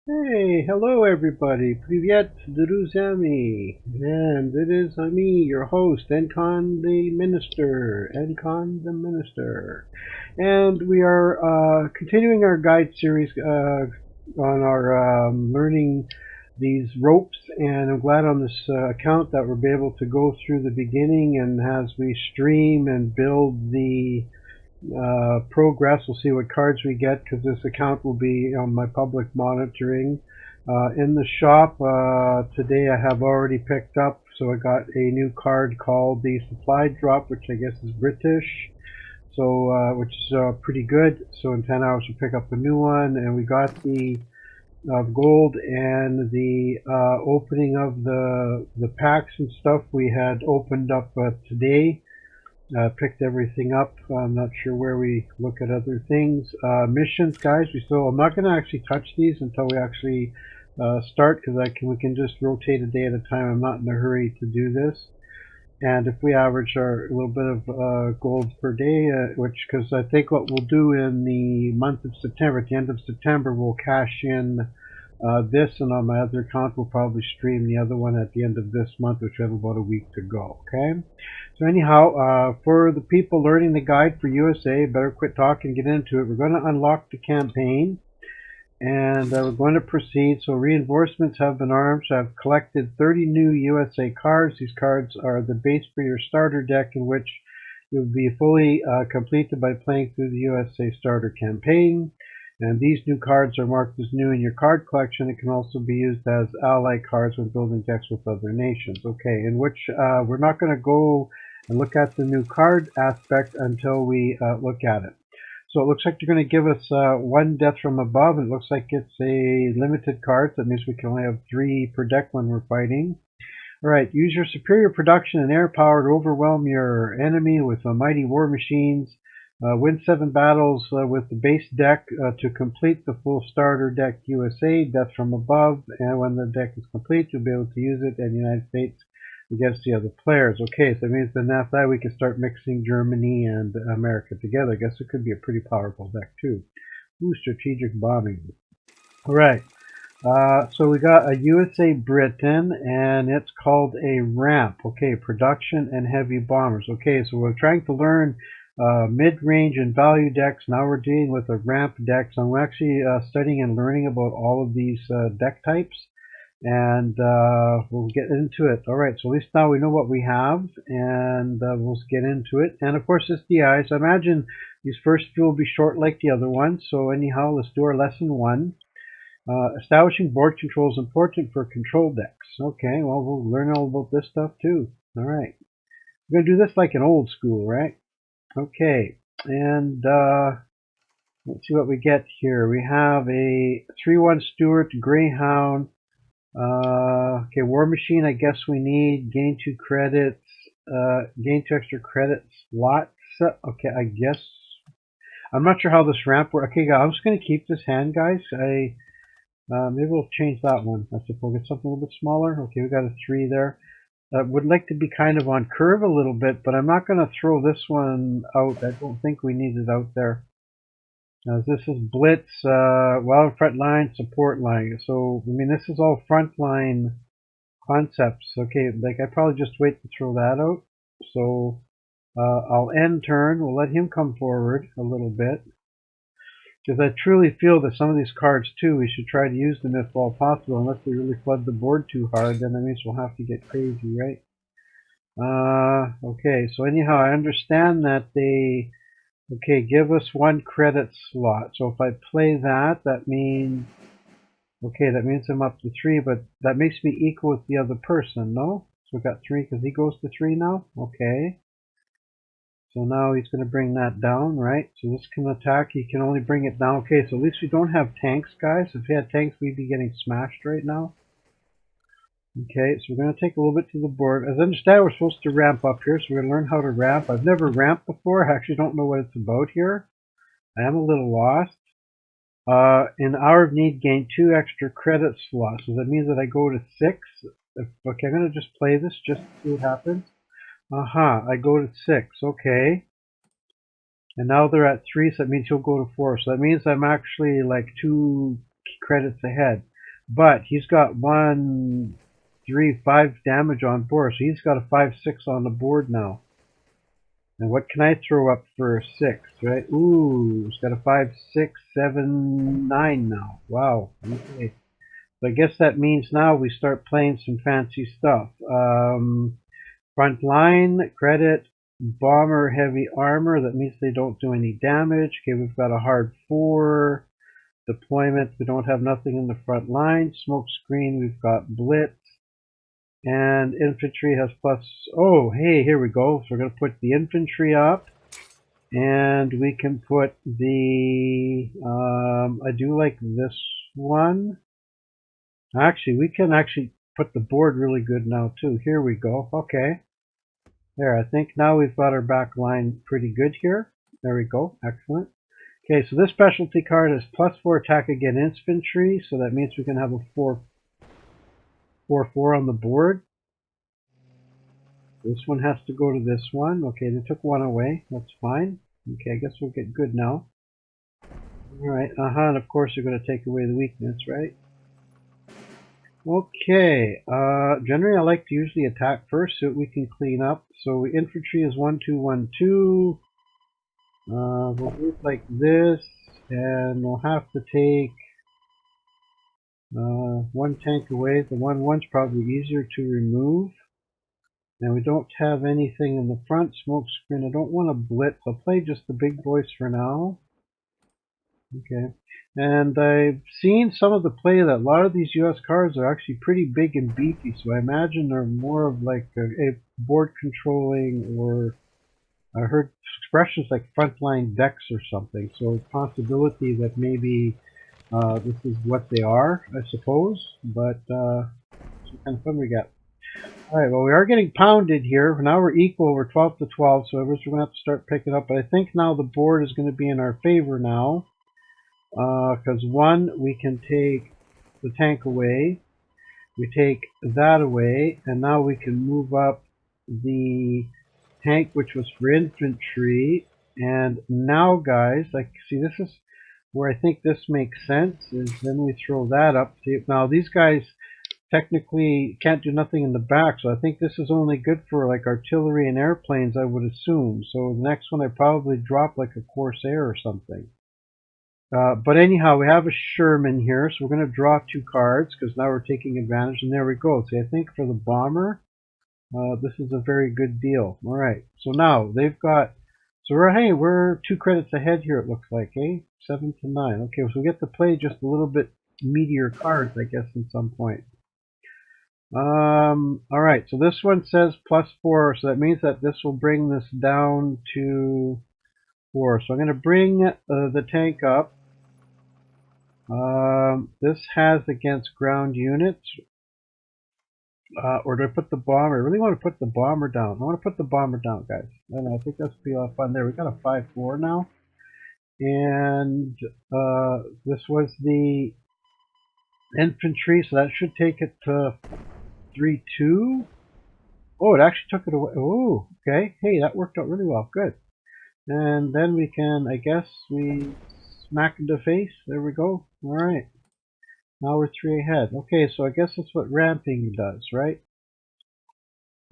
Hey, hello everybody. Привет, друзьями. And it is me, your host, Encon the Minister. Encon the Minister. And we are continuing our guide series on our learning these ropes. And I'm glad on this account that we'll be able to go through the beginning and as we stream and build the progress. We'll see what cards we get because this account will be on my public monitoring. In the shop today I have already picked up, so I got a new card called the Supply Drop, which I guess is British, so which is pretty good. So in 10 hours we'll pick up a new one, and we got the gold and the opening of the packs and stuff we had opened up today. Picked everything up. I'm not sure where we look at other things. Missions, guys. I'm not going to actually touch these until we actually start, because we can just rotate a day at a time. I'm not in a hurry to do this. And if we average a little bit of gold per day, because I think what we'll do in the month of September, at the end of September, we'll cash in this, and on my other account we'll probably stream the other one at the end of this month, which we have about a week to go. Okay, so anyhow, for the people learning the guide for USA, better quit talking, get into it. We're going to unlock the campaign, and we're going to proceed. So reinforcements have been armed. So I've collected 30 new USA cards. These cards are the base for your starter deck, in which you'll be fully completed by playing through the USA starter campaign. And these new cards are marked as new in your card collection. It can also be used as ally cards when building decks with other nations. Okay, in which we're not going to go and look at the new card aspect until we look at it. So it looks like they're going to give us one death from above. It looks like it's a limited card. That means we can only have 3 per deck when we're fighting. Alright, use your superior production and air power to overwhelm your enemy with mighty war machines. Win 7 battles with the base deck to complete the full starter deck USA, death from above, and when the deck is complete you'll be able to use it in the United States against the other players. Okay, so that means then after that we can start mixing Germany and America together. I guess it could be a pretty powerful deck too. Ooh, strategic bombing. Alright, so we got a USA Britain, and it's called a ramp. Okay, production and heavy bombers. Okay, so we're trying to learn mid-range and value decks. Now we're dealing with a ramp deck. So I'm actually studying and learning about all of these deck types, and we'll get into it. All right, so at least now we know what we have, and we'll get into it. And of course, it's DI. So I imagine these first few will be short like the other ones. So anyhow, let's do our lesson 1. Establishing board control is important for control decks. Okay, well, we'll learn all about this stuff too. All right. We're going to do this like an old school, right? Okay, and let's see what we get here. We have a 3-1 Stewart, Greyhound. Okay, War Machine, I guess we need. Gain 2 credits. Gain 2 extra credits. Lots. Okay, I guess. I'm not sure how this ramp works. Okay, I'm just going to keep this hand, guys. Maybe we'll change that one. I suppose we'll get something a little bit smaller. Okay, we got a 3 there. Would like to be kind of on curve a little bit, but I'm not going to throw this one out. I don't think we need it out there. This is Blitz, well, front line, support line. So, I mean, this is all front line concepts. Okay, like I probably just wait to throw that out. So, I'll end turn. We'll let him come forward a little bit, because I truly feel that some of these cards too, we should try to use them if all possible, unless we really flood the board too hard, then that means we'll have to get crazy, right? Okay, so anyhow, I understand that they, okay, give us 1 credit slot. So if I play that, that means, okay, that means I'm up to 3, but that makes me equal with the other person, no? So we've got 3 because he goes to 3 now? Okay. So now he's going to bring that down, right? So this can attack. He can only bring it down. Okay, so at least we don't have tanks, guys. If we had tanks, we'd be getting smashed right now. Okay, so we're going to take a little bit to the board. As I understand, we're supposed to ramp up here, so we're going to learn how to ramp. I've never ramped before. I actually don't know what it's about here. I am a little lost. In hour of need, gain 2 extra credit slots. So that means that I go to 6. Okay, I'm going to just play this just to see what happens. I go to 6. Okay. And now they're at 3, so that means he'll go to 4. So that means I'm actually like 2 credits ahead. But he's got 1, 3, 5 damage on board, so he's got a 5/6 on the board now. And what can I throw up for 6, right? Ooh, he's got a 5/6, 7, 9 now. Wow. Okay. So I guess that means now we start playing some fancy stuff. Front line, credit, bomber, heavy armor. That means they don't do any damage. Okay, we've got a hard 4. Deployment, we don't have nothing in the front line. Smoke screen, we've got blitz. And infantry has plus, oh, hey, here we go. So we're going to put the infantry up. And we can put the, I do like this one. Actually, we can actually put the board really good now too. Here we go. Okay. There, I think now we've got our back line pretty good here. There we go. Excellent. Okay, so this specialty card is +4 attack against infantry, so that means we can have a 4/4 on the board. This one has to go to this one. Okay, they took one away. That's fine. Okay, I guess we'll get good now. Alright, and of course you're going to take away the weakness, right? Okay, generally I like to usually attack first so we can clean up. So infantry is 1, 2, 1, 2. We'll do it like this, and we'll have to take one tank away. The 1/1's probably easier to remove. And we don't have anything in the front. Smoke screen, I don't want to blitz. I'll play just the big boys for now. Okay. And I've seen some of the play that a lot of these US cards are actually pretty big and beefy, so I imagine they're more of like a board controlling, or I heard expressions like frontline decks or something, so it's a possibility that maybe this is what they are, I suppose, but some kind of fun we got. Alright, well we are getting pounded here. Now we're equal, we're 12-12, so I guess we're going to have to start picking up, but I think now the board is going to be in our favor now. Because one, we can take the tank away, we take that away, and now we can move up the tank, which was for infantry. And now, guys, like, see, this is where I think this makes sense, is then we throw that up. See, now these guys technically can't do nothing in the back, so I think this is only good for like artillery and airplanes, I would assume. So the next one I probably drop like a Corsair or something. But anyhow, we have a Sherman here, so we're going to draw 2 cards, because now we're taking advantage, and there we go. See, I think for the bomber, this is a very good deal. Alright, so now, they've got, so we're 2 credits ahead here, it looks like, eh? 7-9. Okay, so we get to play just a little bit meatier cards, I guess, at some point. Alright, so this one says +4, so that means that this will bring this down to 4. So I'm going to bring the tank up. This has against ground units. Or do I put the bomber? I really want to put the bomber down. I want to put the bomber down, guys. I don't know, I think that's be a lot of fun there. We got a 5/4 now. And this was the infantry, so that should take it to 3/2. Oh, it actually took it away. Oh, okay. Hey, that worked out really well. Good. And then we can, I guess, we smack in the face. There we go. Alright. Now we're 3 ahead. Okay, so I guess that's what ramping does, right?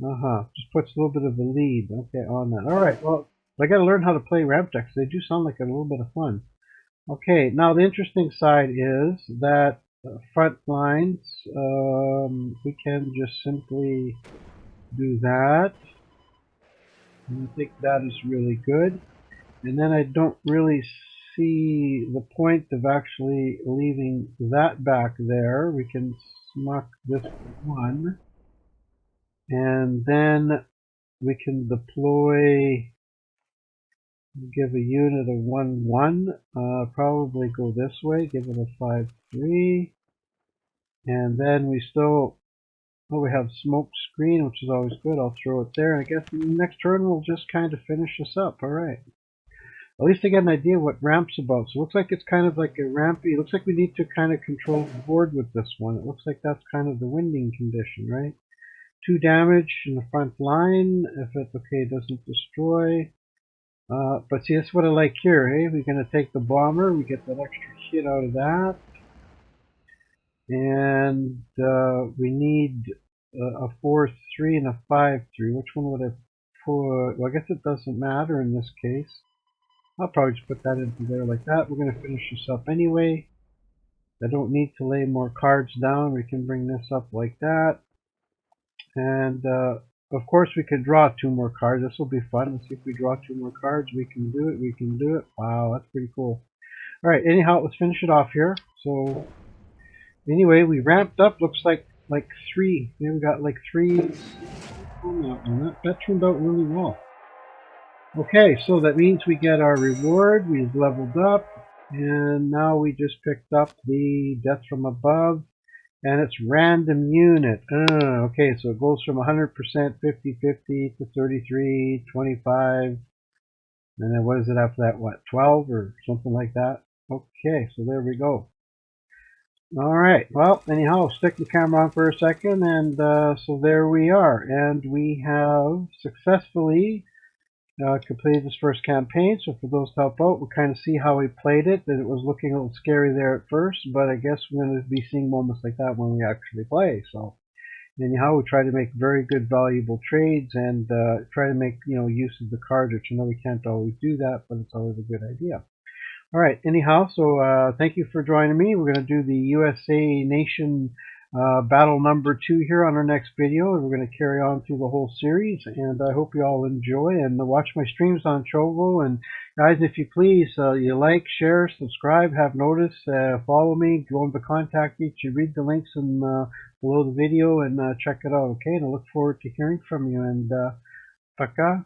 Just puts a little bit of a lead, okay, on that. Alright, well, I gotta learn how to play ramp decks. They do sound like a little bit of fun. Okay, now the interesting side is that front lines, we can just simply do that. And I think that is really good. And then I don't really see the point of actually leaving that back there. We can smuck this one. And then we can deploy, give a unit of 1/1. Probably go this way, give it a 5/3. And then we still, oh, we have smoke screen, which is always good. I'll throw it there. And I guess the next turn we'll just kind of finish this up. Alright. At least I get an idea what ramp's about. So it looks like it's kind of like a rampy. It looks like we need to kind of control the board with this one. It looks like that's kind of the winding condition, right? 2 damage in the front line. If it's okay, it doesn't destroy. But see, that's what I like here, hey? We're going to take the bomber. We get that extra shit out of that. and we need a 4-3 and a 5-3. Which one would I put? Well, I guess it doesn't matter in this case. I'll probably just put that into there like that. We're going to finish this up anyway. I don't need to lay more cards down. We can bring this up like that. And of course we could draw 2 more cards. This will be fun. Let's see if we draw 2 more cards. We can do it. We can do it. Wow, that's pretty cool. Alright, anyhow, let's finish it off here. So anyway, we ramped up. Looks like 3. We got like 3. Oh, that turned out really well. Okay, so that means we get our reward. We've leveled up. And now we just picked up the Death from Above. And it's random unit. Okay, so it goes from 100%, 50-50 to 33, 25. And then what is it after that? What, 12 or something like that? Okay, so there we go. Alright, well, anyhow, I'll stick the camera on for a second. And so there we are. And we have successfully completed this first campaign. So for those to help out, we'll kind of see how we played it. That it was looking a little scary there at first, but I guess we're going to be seeing moments like that when we actually play. So anyhow, we try to make very good, valuable trades and try to make use of the cards, which I know we can't always do that, but it's always a good idea. All right. Anyhow, so thank you for joining me. We're going to do the USA Nation battle number 2 here on our next video, and we're going to carry on through the whole series. And I hope you all enjoy and watch my streams on Chovo. And guys, if you please, you like, share, subscribe, have notice, follow me, go on the contact page, you read the links in below the video, and check it out. Okay, and I look forward to hearing from you. And пока.